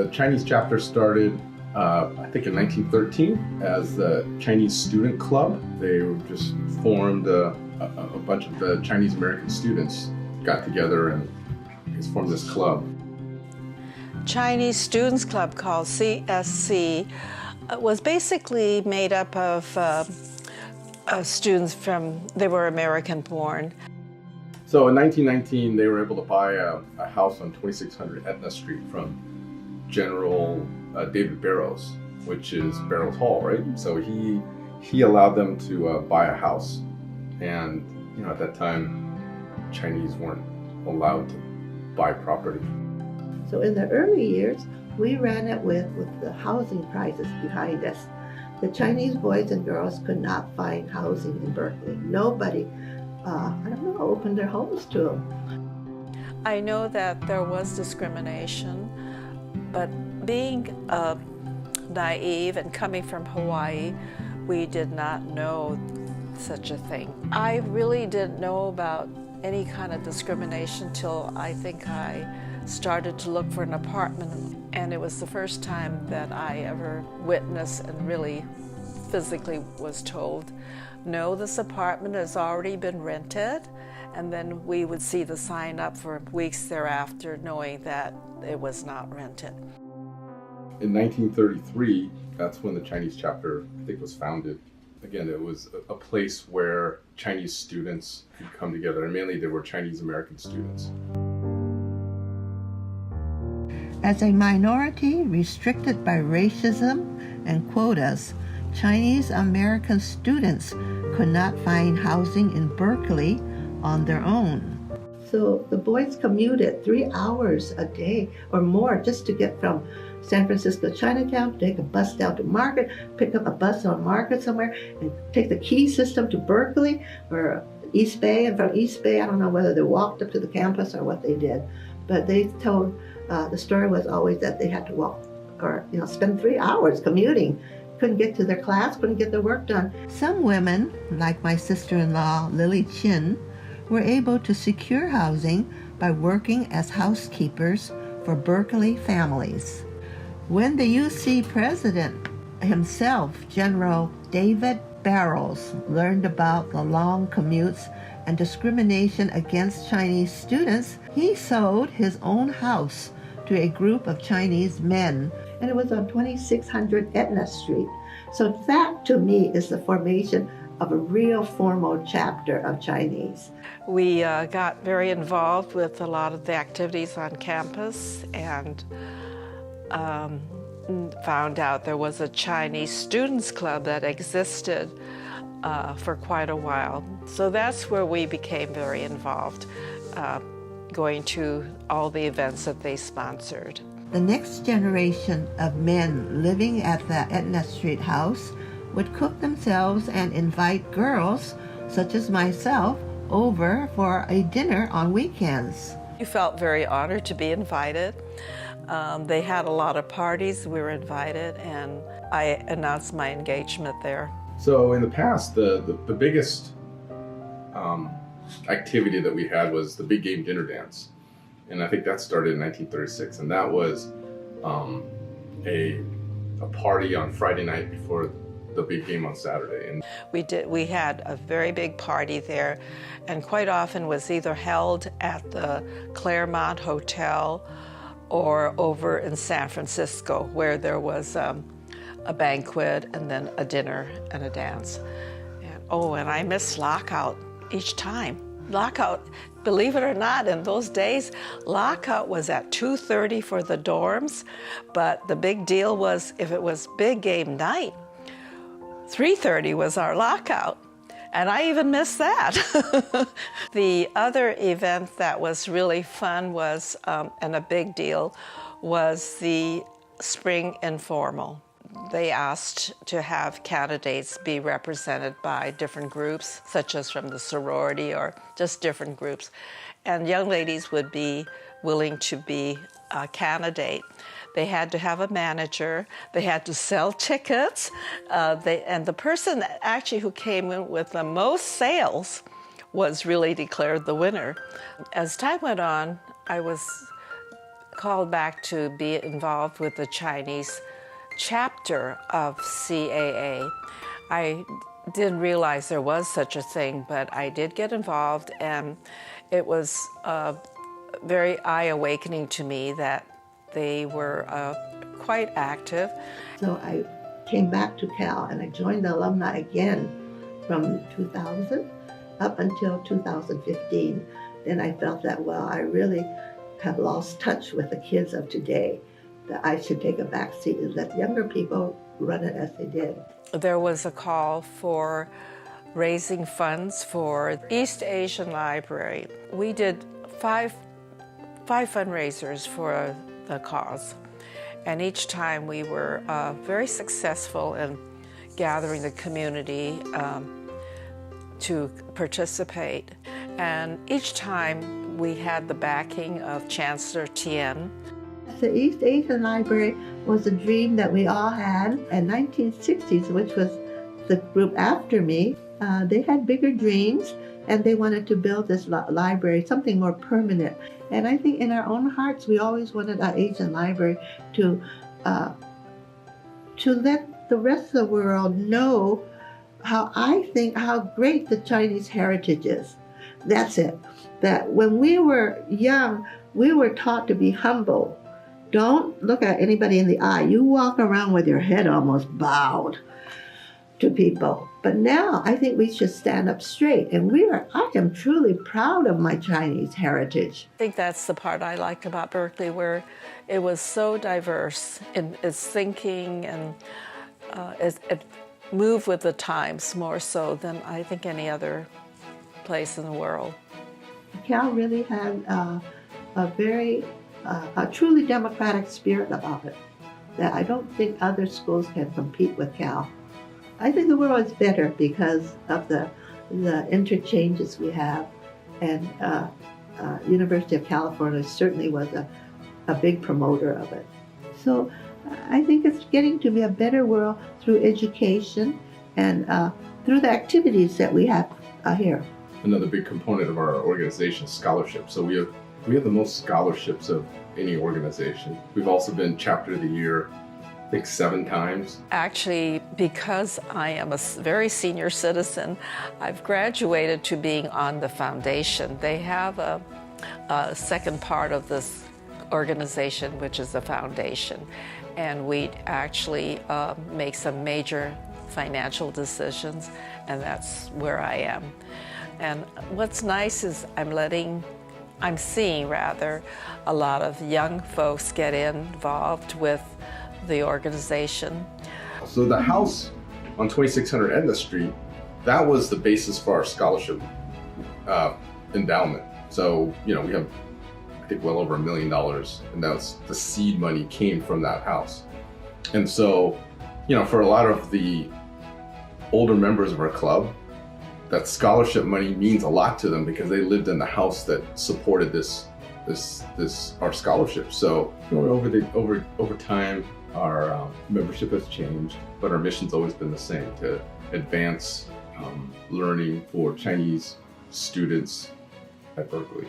The Chinese chapter started, I think in 1913 as the Chinese Student Club. They just formed a bunch of the Chinese American students got together and formed this club. Chinese Students Club, called CSC, was basically made up of students they were American born. So in 1919, they were able to buy a house on 2600 Etna Street from General David Barrows, which is Barrows Hall, right? So he allowed them to buy a house. And at that time, Chinese weren't allowed to buy property. So in the early years, we ran it with the housing prices behind us. The Chinese boys and girls could not find housing in Berkeley. Nobody, opened their homes to them. I know that there was discrimination, but being naive and coming from Hawaii, we did not know such a thing. I really didn't know about any kind of discrimination till I think I started to look for an apartment, and it was the first time that I ever witnessed and really physically was told, no, this apartment has already been rented, and then we would see the sign up for weeks thereafter knowing that it was not rented. In 1933, that's when the Chinese chapter, I think, was founded. Again, it was a place where Chinese students could come together, and mainly they were Chinese American students. As a minority restricted by racism and quotas, Chinese American students could not find housing in Berkeley on their own. So the boys commuted 3 hours a day or more just to get from San Francisco Chinatown, take a bus down to Market, pick up a bus on Market somewhere, and take the key system to Berkeley or East Bay. And from East Bay, I don't know whether they walked up to the campus or what they did, but they told the story was always that they had to walk or spend 3 hours commuting. Couldn't get to their class, couldn't get their work done. Some women, like my sister-in-law Lily Chin, were able to secure housing by working as housekeepers for Berkeley families. When the UC president himself, General David Barrows, learned about the long commutes and discrimination against Chinese students, he sold his own house to a group of Chinese men, and it was on 2600 Etna Street. So that, to me, is the formation of a real formal chapter of Chinese. We got very involved with a lot of the activities on campus and found out there was a Chinese Students Club that existed for quite a while. So that's where we became very involved, going to all the events that they sponsored. The next generation of men living at the Etna Street house would cook themselves and invite girls, such as myself, over for a dinner on weekends. We felt very honored to be invited. They had a lot of parties, we were invited, and I announced my engagement there. So in the past, the biggest activity that we had was the big game dinner dance. And I think that started in 1936, and that was a party on Friday night before the big game on Saturday. And we had a very big party there, and quite often was either held at the Claremont Hotel or over in San Francisco, where there was a banquet and then a dinner and a dance. And I missed lockout each time. Lockout, believe it or not, in those days, lockout was at 2:30 for the dorms, but the big deal was if it was big game night, 3:30 was our lockout, and I even missed that. The other event that was really fun was, and a big deal, was the Spring Informal. They asked to have candidates be represented by different groups, such as from the sorority or just different groups. And young ladies would be willing to be a candidate. They had to have a manager. They had to sell tickets. And the person actually who came in with the most sales was really declared the winner. As time went on, I was called back to be involved with the Chinese chapter of CAA. I didn't realize there was such a thing, but I did get involved, and it was very eye-awakening to me that they were quite active. So I came back to Cal and I joined the Alumni again from 2000 up until 2015. Then I felt that, well, I really have lost touch with the kids of today, that I should take a back seat and let younger people run it as they did. There was a call for raising funds for East Asian Library. We did five fundraisers for the cause, and each time we were very successful in gathering the community to participate. And each time we had the backing of Chancellor Tien. The East Asian Library was a dream that we all had. In 1960s, which was the group after me, they had bigger dreams and they wanted to build this library, something more permanent. And I think in our own hearts, we always wanted our Asian library to let the rest of the world know how great the Chinese heritage is. That's it. That when we were young, we were taught to be humble. Don't look at anybody in the eye. You walk around with your head almost bowed to people. But now I think we should stand up straight. And I am truly proud of my Chinese heritage. I think that's the part I liked about Berkeley, where it was so diverse in its thinking, and it moved with the times more so than I think any other place in the world. Cal really had a truly democratic spirit about it that I don't think other schools can compete with Cal. I think the world is better because of the interchanges we have, and University of California certainly was a big promoter of it. So I think it's getting to be a better world through education and through the activities that we have here. Another big component of our organization is scholarship. So we have the most scholarships of any organization. We've also been Chapter of the Year, I think 7 times. Actually, because I am a very senior citizen, I've graduated to being on the foundation. They have a second part of this organization, which is the foundation. And we actually make some major financial decisions, and that's where I am. And what's nice is I'm seeing a lot of young folks get involved with the organization. So the house on 2600 Edna Street, that was the basis for our scholarship endowment. So, we have, I think, well over $1 million, and that's the seed money came from that house. And so, for a lot of the older members of our club, that scholarship money means a lot to them because they lived in the house that supported our scholarship. So over time, our membership has changed, but our mission's always been the same: to advance learning for Chinese students at Berkeley.